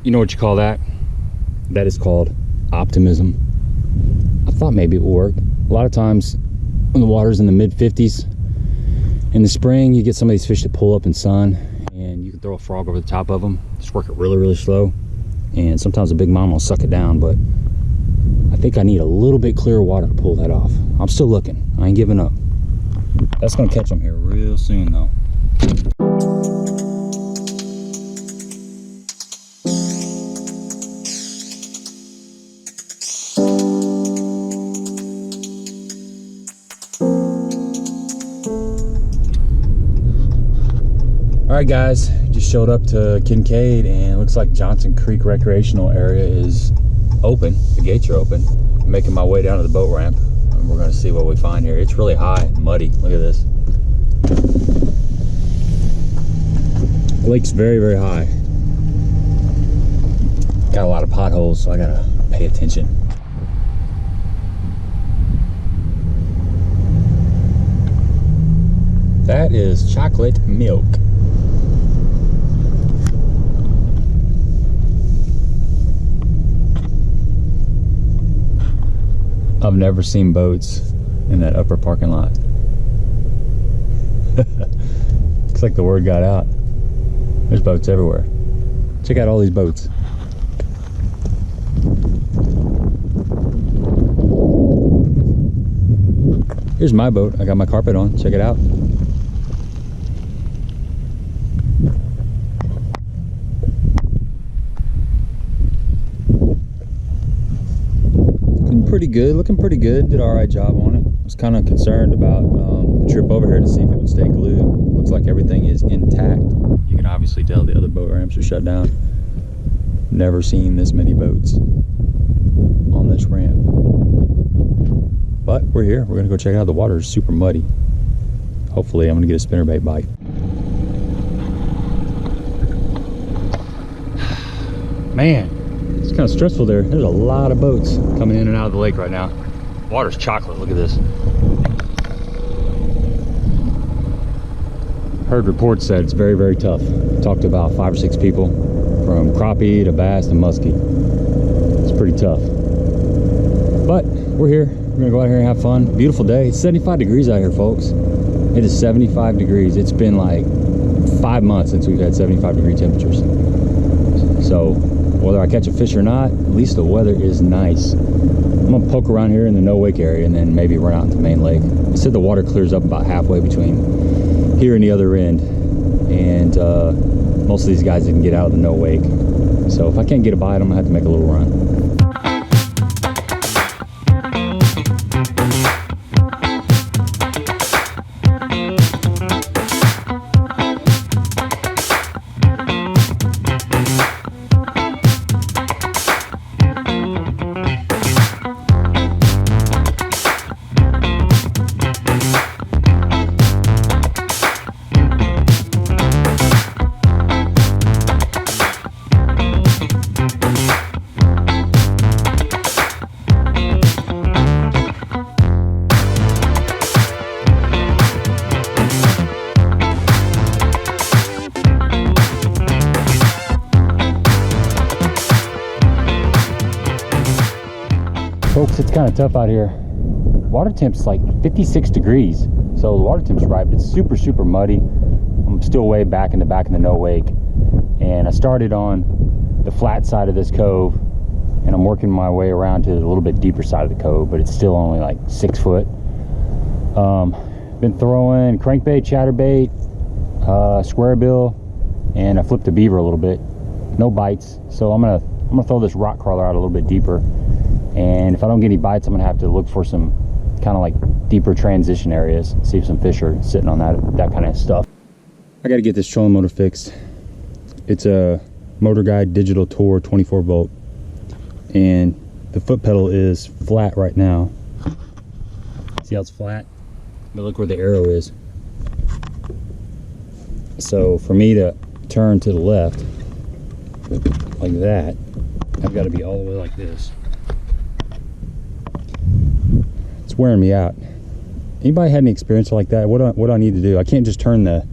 You know what you call that? That is called optimism. I thought maybe it would work. A lot of times when the water's in the mid 50s in the spring, you get some of these fish to pull up in sun, and you can throw a frog over the top of them. Just work it really, really slow. And sometimes a big mama will suck it down, but I think I need a little bit clearer water to pull that off. I'm still looking. I ain't giving up. That's gonna catch them here real soon though. All right guys, just showed up to Kinkaid and it looks like Johnson Creek recreational area is open. The gates are open. I'm making my way down to the boat ramp and we're gonna see what we find here. It's really high and muddy. Look at this. The lake's very, very high. Got a lot of potholes, so I gotta pay attention. That is chocolate milk. I've never seen boats in that upper parking lot. Looks like the word got out. There's boats everywhere. Check out all these boats. Here's my boat. I got my carpet on. Check it out. Looking pretty good. Did an alright job on it. I was kind of concerned about the trip over here to see if it would stay glued. Looks like everything is intact. You can obviously tell the other boat ramps are shut down. Never seen this many boats on this ramp. But we're here. We're gonna go check it out. The water is super muddy. Hopefully I'm gonna get a spinnerbait bite. Man, it's kind of stressful there. There's a lot of boats coming in and out of the lake right now. Water's chocolate. Look at this. Heard reports that it's very, very tough. Talked to about 5 or 6 people from crappie to bass to muskie. It's pretty tough. But we're here. We're gonna go out here and have fun. Beautiful day. It's 75 degrees out here, folks. It is 75 degrees. It's been like 5 months since we've had 75-degree temperatures. So whether I catch a fish or not, at least the weather is nice. I'm gonna poke around here in the no wake area and then maybe run out into the main lake. I said the water clears up about halfway between here and the other end, and most of these guys didn't get out of the no wake. So if I can't get a bite, I'm gonna have to make a little run. Folks, it's kind of tough out here. Water temp's like 56 degrees. So the water temp's right, but it's super, super muddy. I'm still way back in the no wake. And I started on the flat side of this cove and I'm working my way around to the little bit deeper side of the cove, but it's still only like 6 foot. Been throwing crankbait, chatterbait, square bill, and I flipped a beaver a little bit. No bites. So I'm gonna throw this rock crawler out a little bit deeper. And if I don't get any bites, I'm gonna have to look for some kind of like deeper transition areas, see if some fish are sitting on that kind of stuff. I gotta get this trolling motor fixed. It's a Motor Guide Digital Tour 24 volt, and the foot pedal is flat right now. See how it's flat? But look where the arrow is. So for me to turn to the left like that, I've got to be all the way like this. It's wearing me out. Anybody had any experience like that? What do I need to do? I can't just turn the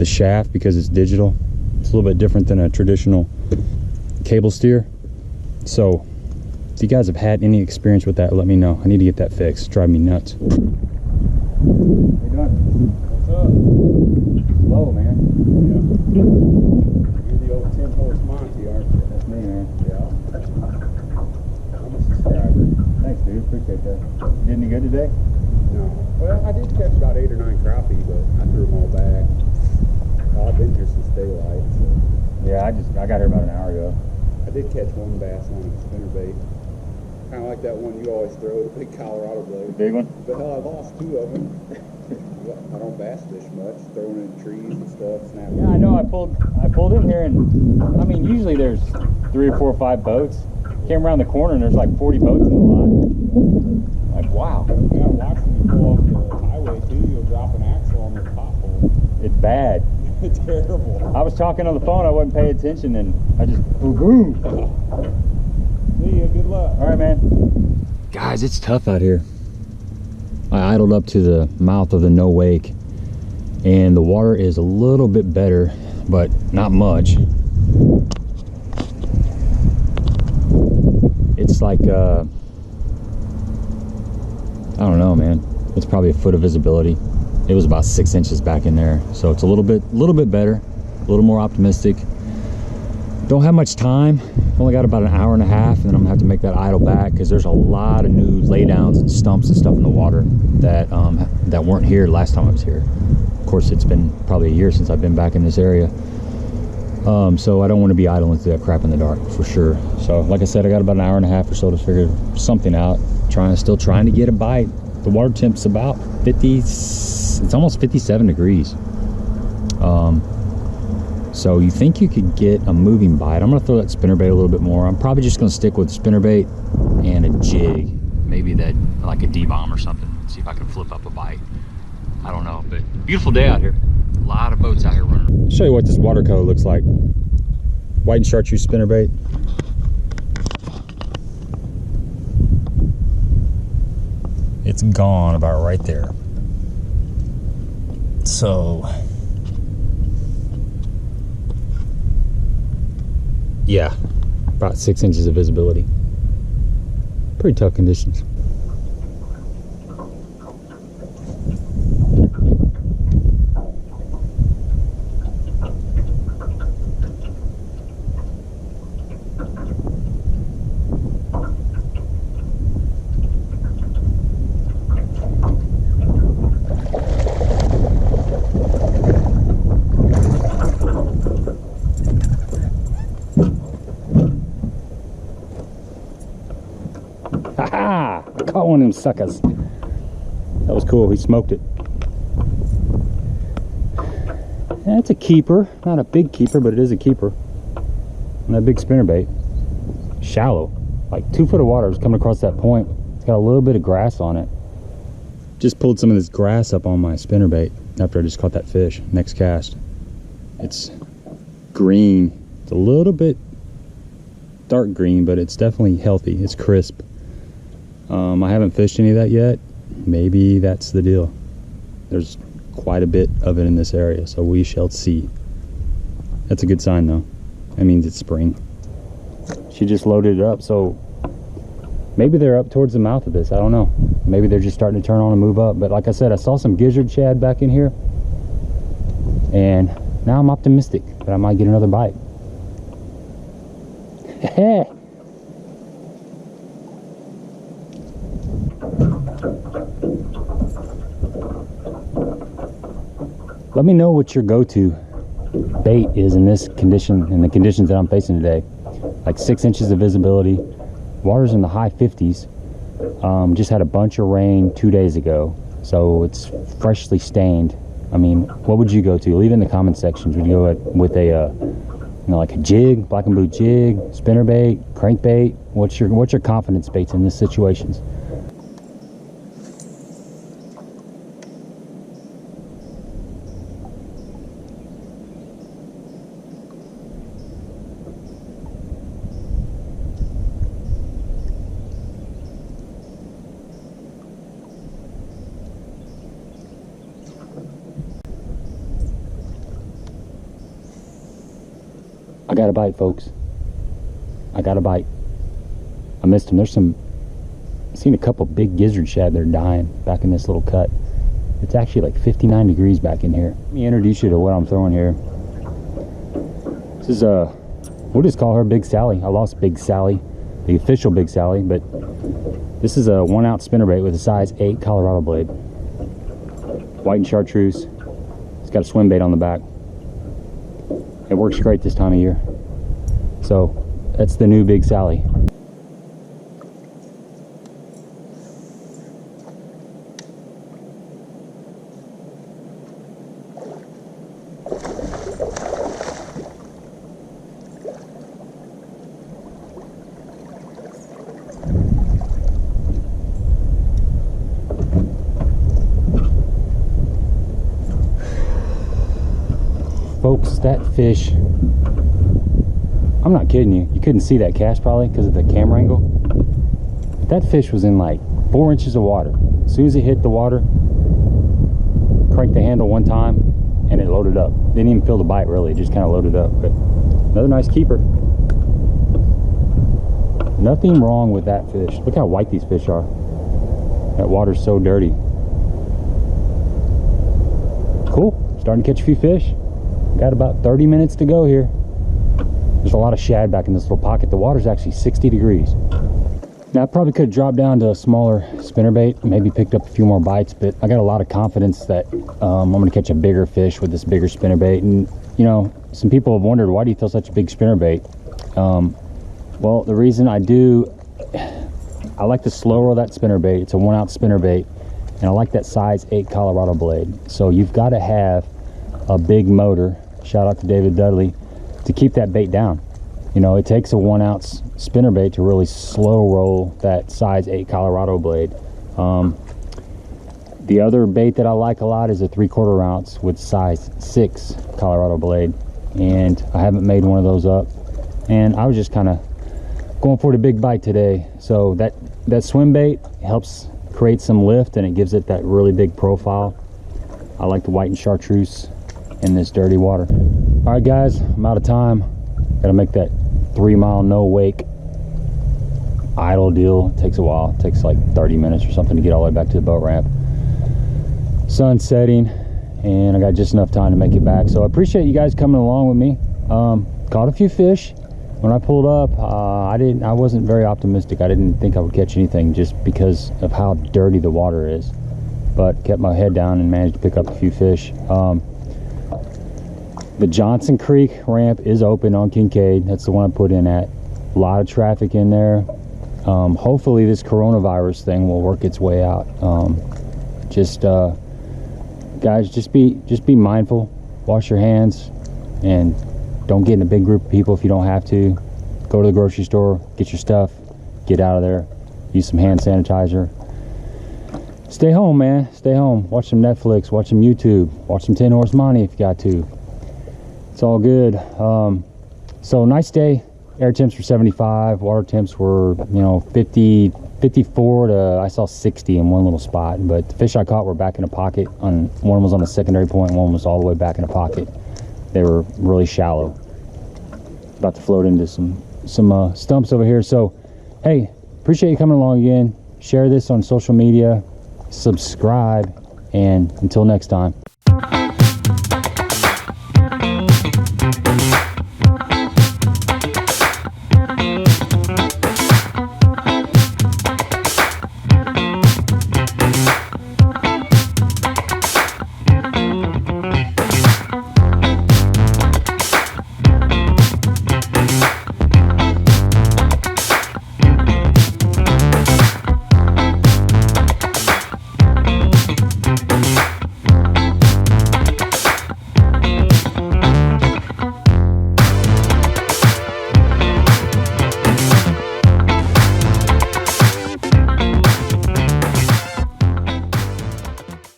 shaft because it's digital. It's a little bit different than a traditional cable steer. So if you guys have had any experience with that, let me know. I need to get that fixed. It's driving me nuts. How you doing? What's up? Hello, man. Yeah. You're the old 10-horse Monty, aren't you? That's me, man. Yeah. I'm a subscriber. Thanks, dude. Appreciate that. You did any good today? No. Well, I did catch about 8 or 9 crappie, but I threw them all back. I've been here since daylight, so. Yeah, I got here about an hour ago. I did catch one bass on a spinnerbait. Kind of like that one you always throw, the big Colorado blade. Big one? But hell, I lost 2 of them. I don't bass fish much, throwing in trees and stuff, snapping. Yeah, I know. I pulled in here, and I mean, usually there's 3 or 4 or 5 boats. Came around the corner and there's like 40 boats in the lot. Like, wow. You gotta watch when you pull off the highway too. You'll drop an axle on the pothole. It's bad. It's terrible. I was talking on the phone, I wasn't paying attention, and I just boom. See ya, good luck. All right, man. Guys, it's tough out here. I idled up to the mouth of the No Wake, and the water is a little bit better, but not much. It's like, I don't know, man. It's probably a foot of visibility. It was about 6 inches back in there, so it's a little bit better, a little more optimistic. Don't have much time. Only got about an hour and a half, and then I'm gonna have to make that idle back because there's a lot of new laydowns and stumps and stuff in the water that that weren't here last time I was here. Of course, it's been probably a year since I've been back in this area. So I don't want to be idling through that crap in the dark for sure. So like I said, I got about an hour and a half or so to figure something out. Still trying to get a bite. The water temp's about 50, it's almost 57 degrees. So you think you could get a moving bite. I'm gonna throw that spinnerbait a little bit more. I'm probably just gonna stick with spinnerbait and a jig. Maybe that, like a D-bomb or something. See if I can flip up a bite. I don't know, but beautiful day out here. A lot of boats out here running. I'll show you what this water color looks like. White and chartreuse spinnerbait. It's gone about right there. So yeah, about 6 inches of visibility. Pretty tough conditions. I caught one of them suckers. That was cool. He smoked it. That's a keeper. Not a big keeper, but it is a keeper. And that big spinnerbait. Shallow. Like 2 foot of water was coming across that point. It's got a little bit of grass on it. Just pulled some of this grass up on my spinnerbait after I just caught that fish. Next cast. It's green. It's a little bit dark green, but it's definitely healthy. It's crisp. I haven't fished any of that yet. Maybe that's the deal. There's quite a bit of it in this area, so we shall see. That's a good sign though. That means it's spring. She just loaded it up, so maybe they're up towards the mouth of this. I don't know. Maybe they're just starting to turn on and move up. But like I said, I saw some gizzard shad back in here, and now I'm optimistic that I might get another bite. Let me know what your go-to bait is in this condition, in the conditions that I'm facing today. Like 6 inches of visibility, water's in the high 50s. Just had a bunch of rain 2 days ago, so it's freshly stained. I mean, what would you go to? Leave it in the comment sections. Would you go with a you know, like a jig, black and blue jig, spinnerbait, crankbait? What's your confidence baits in this situations? I got a bite, folks. I got a bite. I missed him. There's some, I've seen a couple big gizzard shad that are dying back in this little cut. It's actually like 59 degrees back in here. Let me introduce you to what I'm throwing here. This is we'll just call her Big Sally. I lost Big Sally, the official Big Sally, but this is a 1-ounce spinnerbait with a size 8 Colorado blade. White and chartreuse. It's got a swim bait on the back. It works great this time of year. So that's the new Big Sally. Folks, that fish, I'm not kidding you, you couldn't see that cast probably because of the camera angle. That fish was in like 4 inches of water. As soon as it hit the water, cranked the handle one time and it loaded up. Didn't even feel the bite really, it just kind of loaded up. But another nice keeper. Nothing wrong with that fish. Look how white these fish are. That water's so dirty. Cool, starting to catch a few fish. Got about 30 minutes to go here. There's a lot of shad back in this little pocket. The water's actually 60 degrees. Now I probably could have dropped down to a smaller spinnerbait, maybe picked up a few more bites, but I got a lot of confidence that I'm gonna catch a bigger fish with this bigger spinnerbait. And you know, some people have wondered, why do you throw such a big spinnerbait? Well, the reason I do, I like to slow roll that spinnerbait. It's a 1-ounce spinnerbait, and I like that size 8 Colorado blade. So you've got to have a big motor, shout out to David Dudley, to keep that bait down. You know, it takes a 1-ounce spinnerbait to really slow roll that size 8 Colorado blade. The other bait that I like a lot is a 3/4 ounce with size 6 Colorado blade, and I haven't made one of those up, and I was just kind of going for the big bite today. So that swim bait helps create some lift, and it gives it that really big profile. I like the white and chartreuse in this dirty water. All right guys, I'm out of time. Gotta make that 3-mile no wake idle deal. It takes a while. It takes like 30 minutes or something to get all the way back to the boat ramp. Sun setting, and I got just enough time to make it back. So I appreciate you guys coming along with me. Caught a few fish. When I pulled up, I wasn't very optimistic. I didn't think I would catch anything just because of how dirty the water is, but kept my head down and managed to pick up a few fish. The Johnson Creek ramp is open on Kinkaid. That's the one I put in at. A lot of traffic in there. Hopefully this coronavirus thing will work its way out. Guys, just be mindful. Wash your hands, and don't get in a big group of people if you don't have to. Go to the grocery store, get your stuff, get out of there. Use some hand sanitizer. Stay home, man. Stay home. Watch some Netflix, watch some YouTube, watch some 10 Horse Monty if you got to. It's all good. So nice day. Air temps were 75. Water temps were, you know, 50, 54 to, I saw 60 in one little spot. But the fish I caught were back in a pocket. One was on the secondary point, one was all the way back in a pocket. They were really shallow. About to float into some stumps over here. So, hey, appreciate you coming along again. Share this on social media. Subscribe, and until next time.